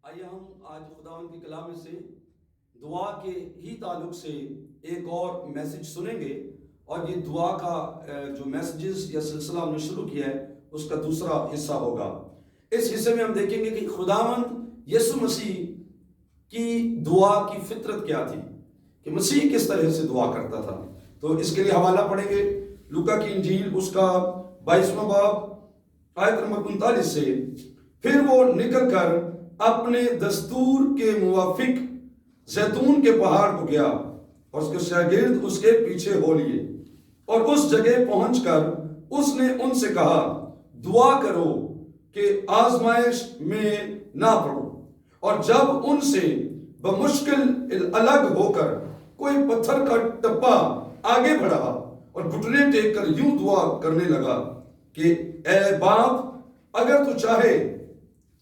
آئیے ہم آج خداوند کے کلام سے دعا کے ہی تعلق سے ایک اور میسج سنیں گے، اور یہ دعا کا جو میسیجز یا سلسلہ ہم نے شروع کیا ہے اس کا دوسرا حصہ ہوگا۔ اس حصے میں ہم دیکھیں گے کہ خداوند یسوع مسیح کی دعا کی فطرت کیا تھی، کہ مسیح کس طرح سے دعا کرتا تھا۔ تو اس کے لیے حوالہ پڑھیں گے لوکا کی انجیل اس کا 22واں باب آیت نمبر 39 سے۔ پھر وہ نکل کر اپنے دستور کے موافق زیتون کے پہاڑ کو گیا، اور اس کے شاگرد اس کے پیچھے ہو لیے، اور اس جگہ پہنچ کر اس نے ان سے کہا، دعا کرو کہ آزمائش میں نہ پڑو۔ اور جب ان سے بمشکل الگ ہو کر کوئی پتھر کا ٹپا آگے بڑھا اور گھٹنے ٹیک کر یوں دعا کرنے لگا کہ اے باپ، اگر تو چاہے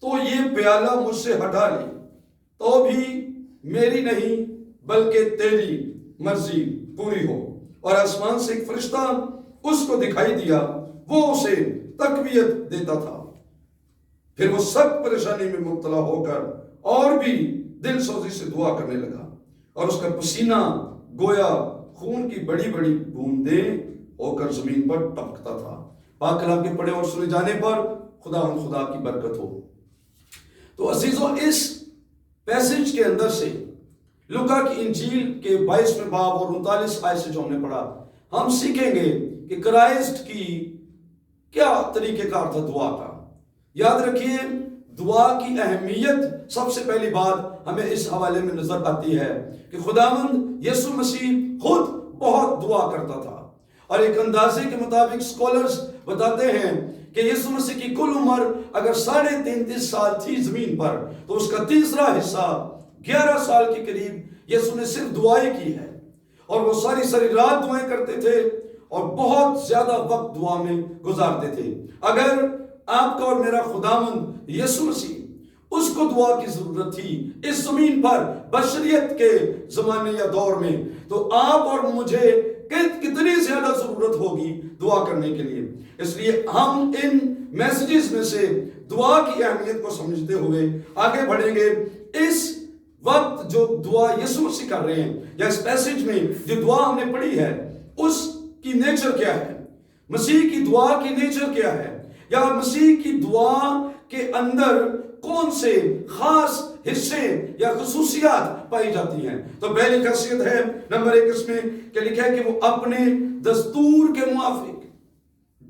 تو یہ پیالہ مجھ سے ہٹا لے، تو بھی میری نہیں بلکہ تیری مرضی پوری ہو۔ اور آسمان سے ایک فرشتہ اس کو دکھائی دیا، وہ اسے تقویت دیتا تھا۔ پھر وہ سخت پریشانی میں مبتلا ہو کر اور بھی دل سوزی سے دعا کرنے لگا، اور اس کا پسینہ گویا خون کی بڑی بڑی بوندیں ہو کر زمین پر ٹپکتا تھا۔ پاک کلام کے پڑھے اور سنے جانے پر خدا کی برکت ہو۔ تو عزیزوں، اس پیسج کے اندر سے لوکا کی انجیل کے 22ویں باب اور 39 آیت سے جو ہم نے پڑھا، ہم سیکھیں گے کہ کرائسٹ کی کیا طریقہ کار تھا دعا کا۔ یاد رکھیے، دعا کی اہمیت سب سے پہلی بات ہمیں اس حوالے میں نظر آتی ہے کہ خداوند یسوع مسیح خود بہت دعا کرتا تھا، اور ایک اندازے کے مطابق سکولرز بتاتے ہیں کہ یسوع مسیح کی کل عمر اگر 33.5 سال تھی زمین پر، تو اس کا تیسرا حصہ 11 سال کے قریب یسوع نے صرف دعائیں کی ہے، اور وہ ساری رات دعائیں کرتے تھے اور بہت زیادہ وقت دعا میں گزارتے تھے۔ اگر آپ کا اور میرا خداوند یسوع مسیح، اس کو دعا کی ضرورت تھی اس زمین پر بشریت کے زمانے یا دور میں، تو آپ اور مجھے کتنی زیادہ ضرورت ہوگی دعا کرنے کے لیے۔ اس لیے ہم ان میسیجز میں سے دعا کی اہمیت کو سمجھتے ہوئے آگے بڑھیں گے۔ اس وقت جو دعا یسوع مسیح کر رہے ہیں، یا اس پیسج میں جو دعا ہم نے پڑھی ہے، اس کی نیچر کیا ہے، مسیح کی دعا کی نیچر کیا ہے، یا مسیح کی دعا کے اندر کون سے خاص حصے یا خصوصیات پائی جاتی ہیں۔ تو پہلی خاصیت ہے نمبر 1 اس میں کہ لکھا ہے کہ وہ اپنے دستور کے موافق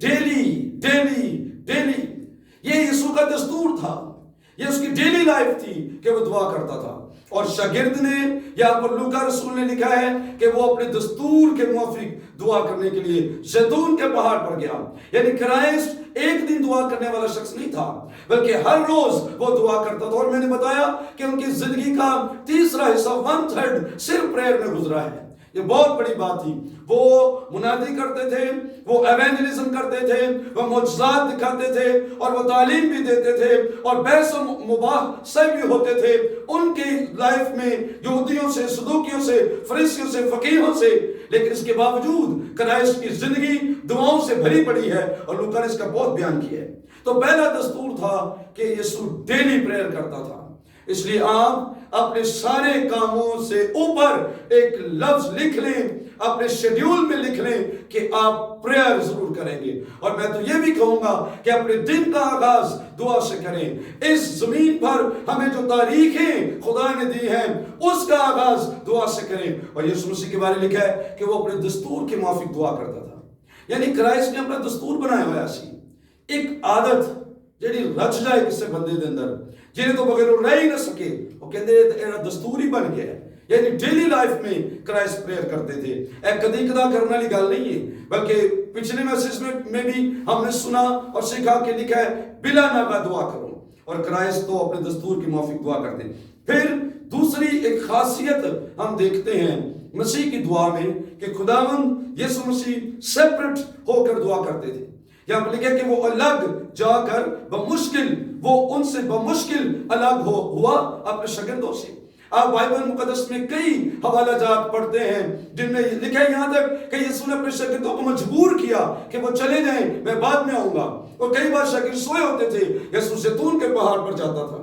ڈیلی یہ یسوع کا دستور تھا، یہ اس کی ڈیلی لائف تھی کہ وہ دعا کرتا تھا۔ اور شاگرد نے، یہاں پر لوکا رسول نے لکھا ہے کہ وہ اپنے دستور کے موافق دعا کرنے کے لیے زیتون کے پہاڑ پر گیا۔ یعنی کرائسٹ ایک دن دعا کرنے والا شخص نہیں تھا، بلکہ ہر روز وہ دعا کرتا تھا۔ اور میں نے بتایا کہ ان کی زندگی کا تیسرا حصہ 1/3 صرف پریئر میں گزرا ہے۔ یہ بہت بڑی بات تھی۔ وہ منادی کرتے تھے، وہ ایونجلزم کرتے تھے، وہ معجزات دکھاتے تھے، اور وہ تعلیم بھی دیتے تھے، اور بحث و مباحثے بھی ہوتے تھے ان کی لائف میں، یہودیوں سے، صدوقیوں سے، فریسیوں سے، فقیہوں سے۔ لیکن اس کے باوجود کرائسٹ کی زندگی دعاؤں سے بھری پڑی ہے، اور لوکا نے اس کا بہت بیان کیا ہے۔ تو پہلا دستور تھا کہ یسوع ڈیلی پریئر کرتا تھا۔ اس لیے آپ اپنے سارے کاموں سے اوپر ایک لفظ لکھ لیں، اپنے شیڈیول میں لکھ لیں کہ آپ پریئر ضرور کریں گے۔ اور میں تو یہ بھی کہوں گا کہ اپنے دن کا آغاز دعا سے کریں۔ اس زمین پر ہمیں جو تاریخیں خدا نے دی ہیں، اس کا آغاز دعا سے کریں۔ اور یسوع مسیح کے بارے میں لکھا ہے کہ وہ اپنے دستور کے موافق دعا کرتا تھا۔ یعنی کرائسٹ نے اپنا دستور بنایا ہوا سی، ایک عادت جیڑی رچ جائے کسے بندے دے اندر، جنہیں تو بغیر رہ ہی نہ سکے، وہ کہتے ہیں دستور ہی بن گیا ہے۔ یعنی ڈیلی لائف میں کرائسٹ پریئر کرتے تھے۔ ایک کدی کدا کرنے والی گل نہیں ہے، بلکہ پچھلے میسج میں بھی ہم نے سنا اور سیکھا کہ لکھا ہے بلا ناغہ دعا کرو، اور کرائسٹ تو اپنے دستور کے موافق دعا کرتے ہیں۔ پھر دوسری ایک خاصیت ہم دیکھتے ہیں مسیح کی دعا میں کہ خداوند یسوع مسیح سیپریٹ ہو کر دعا کرتے تھے۔ یہاں پر لکھا کہ وہ الگ جا کر وہ ان سے بمشکل الگ ہوا اپنے شاگردوں سے۔ آپ بائبل مقدس میں کئی حوالہ جات پڑھتے ہیں جن میں لکھا ہے یہاں تک کہ یسوع نے اپنے شاگردوں کو مجبور کیا کہ وہ چلے جائیں، میں بعد میں آؤں گا۔ اور کئی بار شاگرد سوئے ہوتے تھے، یسوع زیتون کے پہاڑ پر جاتا تھا،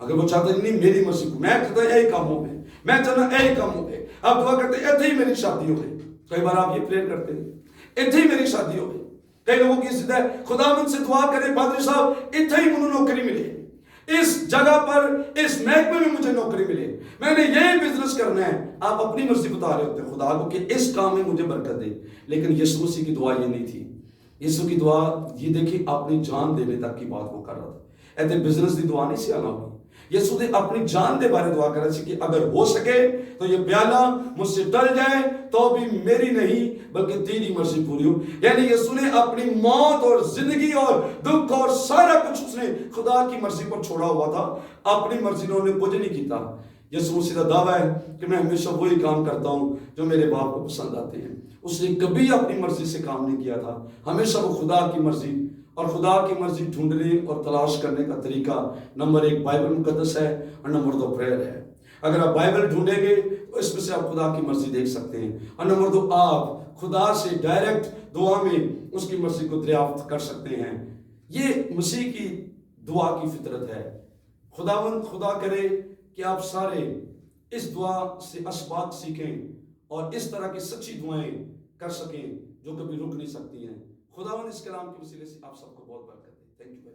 اگر وہ چاہتا ہے نہیں میری مرضی کو، میں چاہتا ہوں یہی کام ہو گئے، میں چاہتا یہی کام ہو گئے، آپ دعا کرتے ہیں ایتھے ہی میری شادی ہو گئی. کئی بار آپ یہ پریئر کرتے ہیں ایتھے ہی میری شادی ہو گئی. کئی لوگوں کی ضد ہے خداوند سے دعا کریں پادری صاحب ایتھے ہی مجھے نوکری ملے، اس جگہ پر اس محکمے میں مجھے نوکری ملے، میں نے یہی بزنس کرنا ہے. آپ اپنی مرضی بتا رہے ہوتے ہیں خدا کو کہ اس کام میں مجھے برکت دے. لیکن یسوع مسیح کی دعا یہ نہیں تھی. یسوع کی دعا یہ دیکھیں اپنی جان دینے تک کی بات وہ کر رہا تھا. ایسے بزنس دی دعا نہیں سی آنا ہوئی. یسوع نے اپنی جان دے بارے دعا کرا سی کہ اگر ہو سکے تو یہ پیالہ مجھ سے ٹل جائے تو بھی میری نہیں بلکہ تیری مرضی پوری ہو. یعنی یسوع نے اپنی موت اور زندگی اور دکھ اور سارا کچھ اس نے خدا کی مرضی پر چھوڑا ہوا تھا. اپنی مرضی نے کچھ نہیں کیتا. یسوع مسیح کا دعویٰ ہے کہ میں ہمیشہ وہی کام کرتا ہوں جو میرے باپ کو پسند آتے ہیں. اس نے کبھی اپنی مرضی سے کام نہیں کیا تھا. ہمیشہ وہ خدا کی مرضی اور خدا کی مرضی ڈھونڈنے اور تلاش کرنے کا طریقہ نمبر 1 بائبل مقدس ہے اور نمبر 2 پریئر ہے. اگر آپ بائبل ڈھونڈیں گے تو اس میں سے آپ خدا کی مرضی دیکھ سکتے ہیں. اور نمبر 2 آپ خدا سے ڈائریکٹ دعا میں اس کی مرضی کو دریافت کر سکتے ہیں. یہ مسیح کی دعا کی فطرت ہے. خداوند خدا کرے کہ آپ سارے اس دعا سے اسباق سیکھیں اور اس طرح کی سچی دعائیں کر سکیں جو کبھی رک نہیں سکتی ہیں. خداوند اس کلام کے وسیلے سے آپ سب کو بہت برکت دے. Thank you.